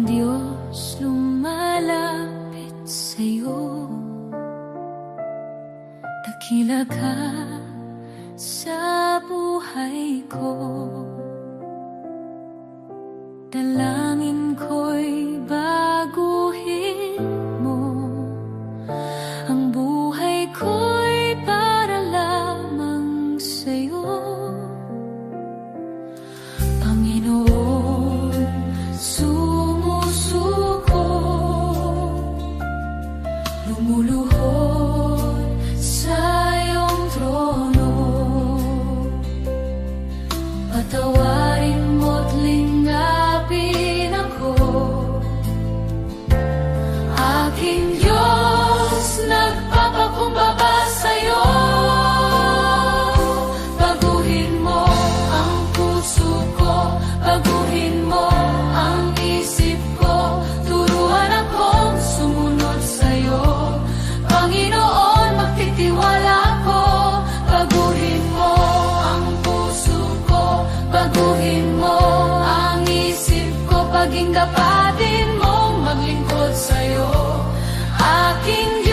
Diyos lumalapit sa'yo, dakila ka sa buhay ko. Dalangin ko'y baguhin mo, ang buhay ko'y para lamang sa'yo. Panginoon, sumusuko, lumuluhod sa iyong trono. Patawarin mo't lingapin ako, aking Diyos, nagpapakumbaba sa'yo. Baguhin mo ang puso ko, baguhin mo ang isip ko, turuan akong sumunod sa'yo. Panginoon, magtitiwala ako, baguhin mo ang puso ko, baguhin mo ang isip ko, paging dapatin mong maglingkod sa'yo. Aking